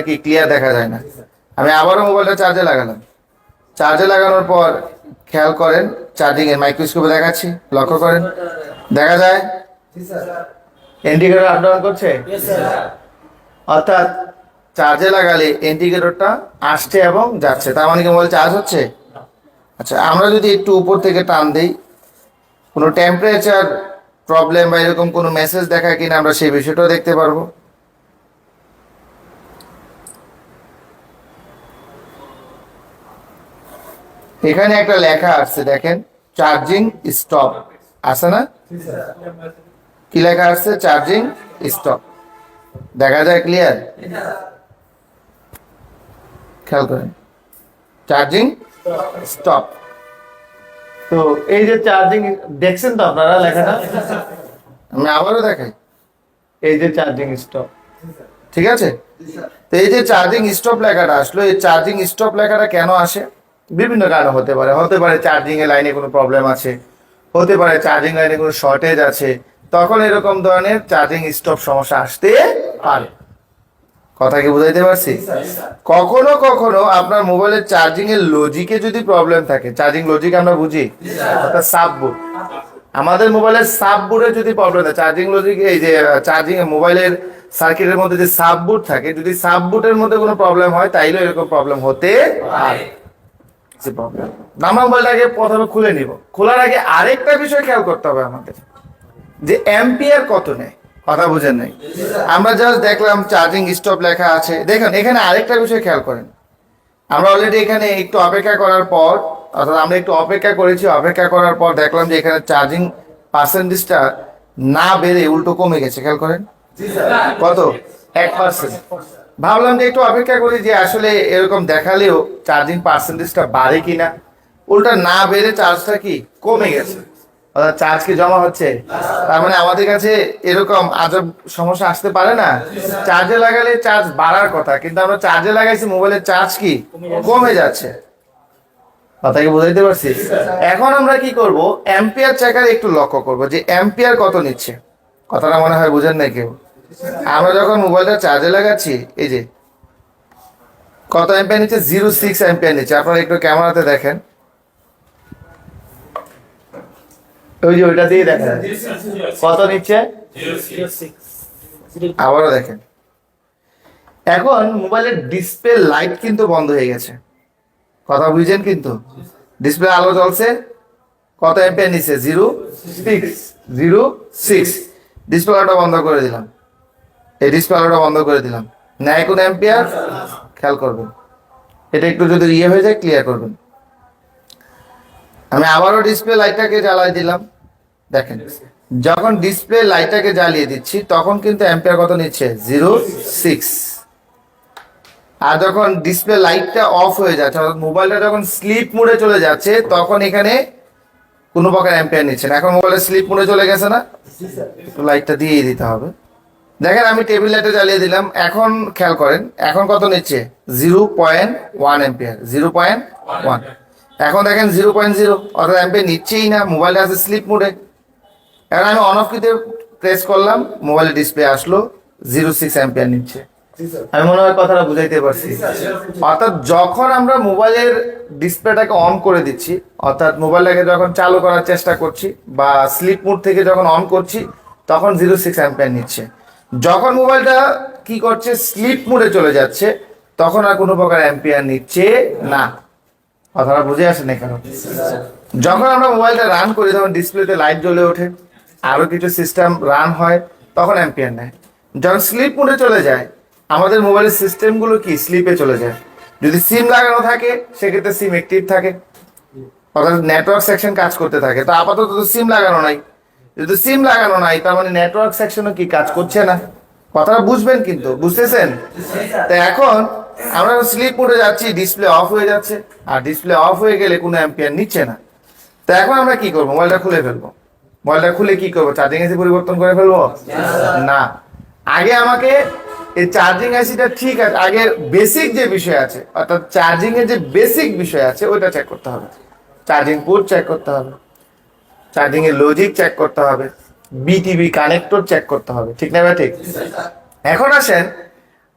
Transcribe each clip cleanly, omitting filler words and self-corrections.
কি ক্লিয়ার দেখা যায় না। আমি আবারও মোবাইলটা চার্জে লাগালাম, চার্জে লাগানোর পর খেয়াল করেন চার্জিং এর মাইক্রোস্কোপে দেখাচ্ছি, লক্ষ্য করেন দেখা যায় ইন্ডিকেটর আপ ডাউন করছে। অর্থাৎ চার্জে লাগালে ইন্ডিকেটরটা আসছে এবং যাচ্ছে, তার মানে কি মোবাইল চার্জ হচ্ছে। আচ্ছা, আমরা যদি একটু উপর থেকে টান দিই, কোনো টেম্পারেচার প্রবলেম বা এরকম কোনো মেসেজ দেখায় কিনা আমরা সেই বিষয়টাও দেখতে পারবো। এখানে একটা লেখা আছে দেখেন, চার্জিং স্টপ আছে না? কি লেখা আছে? Charging stop. দেখা যায় ক্লিয়ার? খেয়াল করেন, চার্জিং স্টপ। তো এই যে চার্জিং দেখছেন তো আপনারা লেখাটা, আমি আবারও দেখাই, এই যে চার্জিং স্টপ, ঠিক আছে? তো এই যে চার্জিং স্টপ লেখাটা আসলো, এই চার্জিং স্টপ লেখাটা কেন আসে? বিভিন্ন কারণে হতে পারে। হতে পারে চার্জিং এর লাইনে কোনো প্রবলেম আছে, হতে পারে চার্জিং লাইনে কোনো শর্টেজ আছে, তখন এরকম ধরনের চার্জিং স্টপ সমস্যা আসতে পারে। কথা কি বুঝাইতে পারছি? কখনো কখনো আপনার মোবাইলের চার্জিং এর লজিকে যদি প্রবলেম থাকে, চার্জিং লজিক আমরা বুঝি, অর্থাৎ সাববোর্ড, আমাদের মোবাইলের সাববোর্ডে যদি প্রবলেম থাকে, চার্জিং লজিক এই যে চার্জিং মোবাইলের সার্কিটের মধ্যে যে সাববোর্ড থাকে, যদি সাববোর্ডের মধ্যে কোনো প্রবলেম হয় তাইলে এরকম প্রবলেম হতে পারে। আমরা মোবাইলটাকে প্রথমে খুলে নিব, খোলার আগে আরেকটা বিষয় খেয়াল করতে হবে আমাদের, যে অ্যাম্পিয়ার কত নেয়। কথা বুঝেন নাই? আমরা জাস্ট দেখলাম চার্জিং স্টপ লেখা আছে, দেখেন এখানে আরেকটা বিষয় খেয়াল করেন। আমরা অলরেডি এখানে একটু অপেক্ষা করার পর, অর্থাৎ আমরা একটু অপেক্ষা করেছি, অপেক্ষা করার পর দেখলাম যে এখানে চার্জিং পার্সেন্টেজটা না বেড়ে উল্টো কমে গেছে। খেয়াল করেন কত, 1%। ভাবলাম যে একটু অপেক্ষা করি যে আসলে এরকম দেখালেও চার্জিং পার্সেন্টেজটা বাড়ে কিনা, উল্টা না বেড়ে চার্জটা কি কমে গেছে, অর্থাৎ চার্জ কি জমা হচ্ছে। তার মানে আমাদের কাছে এরকম আজব সমস্যা আসতে পারে না। চার্জে লাগালে চার্জ বাড়ার কথা, কিন্তু আমরা চার্জে লাগাইছি মোবাইলের চার্জ কি কমে যাচ্ছে। কথা কি বুঝাইতে পারছি? এখন আমরা কি করব, অ্যাম্পিয়ার চেকার একটু লক্ষ্য করব যে অ্যাম্পিয়ার কত নিচ্ছে। কথাটা মনে হয় বুঝেন নাই কেউ। আমরা যখন মোবাইলটা চার্জে লাগাচ্ছি, এই যে কত অ্যাম্পিয়ার নিচ্ছে, 0.6 অ্যাম্পিয়ার নিচ্ছে। আপনারা একটু ক্যামেরাতে দেখেন, ওই যে ওইটা দিয়ে দেখেন কত নিচ্ছে, আবারও দেখেন। এখন মোবাইলের ডিসপ্লে লাইট কিন্তু বন্ধ হয়ে গেছে। কথা বুঝছেন? কিন্তু ডিসপ্লে আলো জ্বলছে, কত অ্যাম্পিয়ার নিচ্ছে, 0.6। ডিসপ্লে আলোটা বন্ধ করে দিলাম, এই ডিসপ্লে আলোটা বন্ধ করে দিলাম, নেয় কোন অ্যাম্পিয়ার? খেয়াল করবেন, এটা একটু যদি ইয়ে হয়ে যায় ক্লিয়ার করবেন। আমি আবারও ডিসপ্লে লাইটটাকে জ্বালাই দিলাম, দেখেন যখন ডিসপ্লে লাইটটাকে জ্বালিয়ে দিচ্ছি তখন কিন্তু অ্যাম্পিয়ার কত নিচ্ছে, 0.6। আর যখন ডিসপ্লে লাইটটা অফ হয়ে যাচ্ছে, অর্থাৎ মোবাইলটা যখন স্লিপ মোডে চলে যাচ্ছে, তখন এখানে কোনো প্রকার অ্যাম্পিয়ার নিচ্ছে না। এখন মোবাইলের স্লিপ মোডে চলে গেছে না, লাইটটা দিয়েই দিতে হবে। দেখেন আমি টেবিল লাইটে জ্বালিয়ে দিলাম, এখন খেয়াল করেন এখন কত নিচ্ছে, 0.1 অ্যাম্পিয়ার, 0.1। এখন দেখেন 0.0, অর্থাৎ অ্যাম্পিয়ার নিচ্ছেই না, মোবাইলটা আছে স্লিপ মোডে। এখন আমি অন অফ কিতে প্রেস করলাম, মোবাইলের ডিসপ্লে আসলো 0.6 অ্যাম্পিয়ার নিচ্ছে। আমি মনে হয় কথাটা বুঝাইতে পারছি। অর্থাৎ যখন আমরা মোবাইলের ডিসপ্লেটাকে অন করে দিচ্ছি, অর্থাৎ মোবাইলটাকে যখন চালু করার চেষ্টা করছি বা স্লিপ মোড থেকে যখন অন করছি, তখন 0.6 অ্যাম্পিয়ার নিচ্ছে। যখন মোবাইলটা কি করছে, স্লিপ মোডে চলে যাচ্ছে, তখন আর কোনো প্রকার অ্যাম্পিয়ার নিচ্ছে না। কথাটা বুঝে আসেন এখানে? যখন আমরা মোবাইলটা রান করি তখন ডিসপ্লেতে লাইট জ্বলে ওঠে, আরো কিছু সিস্টেম রান হয়, তখন অ্যাম্পিয়ার নেয়। যখন স্লিপ মোডে চলে যায়, আমাদের মোবাইলের সিস্টেমগুলো কি স্লিপে চলে যায়। যদি সিম লাগানো থাকে সেক্ষেত্রে সিম অ্যাক্টিভ থাকে, অর্থাৎ নেটওয়ার্ক সেকশন কাজ করতে থাকে। তো আপাতত তো সিম লাগানো নাই, যদি সিম লাগানো নাই তার মানে নেটওয়ার্ক সেকশনও কি কাজ করছে না। কথাটা বুঝবেন, কিন্তু বুঝতেছেন? তো এখন আমরা স্লিপ মোডে যাচ্ছি, ডিসপ্লে অফ হয়ে যাচ্ছে, আর ডিসপ্লে অফ হয়ে গেলে কোনো অ্যাম্পিয়ার নিচ্ছে না। তো এখন আমরা কি করবো, মোবাইলটা খুলে ফেলবো। মোবাইলটা খুলে কি করবো, চার্জিং আইসি পরিবর্তন করে ফেলবো না। আগে আমাকে এই চার্জিং আইসিটা ঠিক আছে, আগে বেসিক যে বিষয় আছে, অর্থাৎ চার্জিং এর যে বেসিক বিষয় আছে ওইটা চেক করতে হবে। চার্জিং পোর্ট চেক করতে হবে, চার্জিং এর লজিক চেক করতে হবে, বিটিভি কানেক্টর চেক করতে হবে, ঠিক না ভাই? ঠিক। এখন আসেন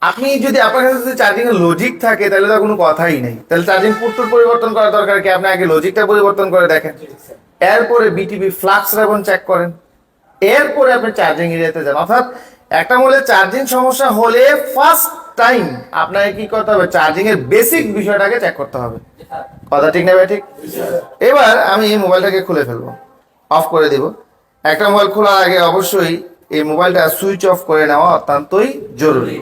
আপনি যদি আপনার কাছে যদি চার্জিং এর লজিক থাকে তাহলে তো কোনো কথাই নেই, তাহলে চার্জিং পোর্ট পরিবর্তন করার দরকার কি? আপনি আগে লজিকটা পরিবর্তন করে দেখেন, এরপরে বিটিবি ফ্লাক্স রেবন চেক করেন, এরপরে আপনি চার্জিং এরিয়াতে যান। অর্থাৎ একটা মোবাইলে চার্জিং সমস্যা হলে ফার্স্ট টাইম আপনাকে কি করতে হবে? চার্জিং এর বেসিক বিষয়টাকে চেক করতে হবে। কথা ঠিক না ভাই? ঠিক। এবার আমি এই মোবাইলটাকে খুলে ফেলবো, অফ করে দিব। একটা মোবাইল খোলার আগে অবশ্যই এই মোবাইলটা সুইচ অফ করে নেওয়া অত্যন্তই জরুরি।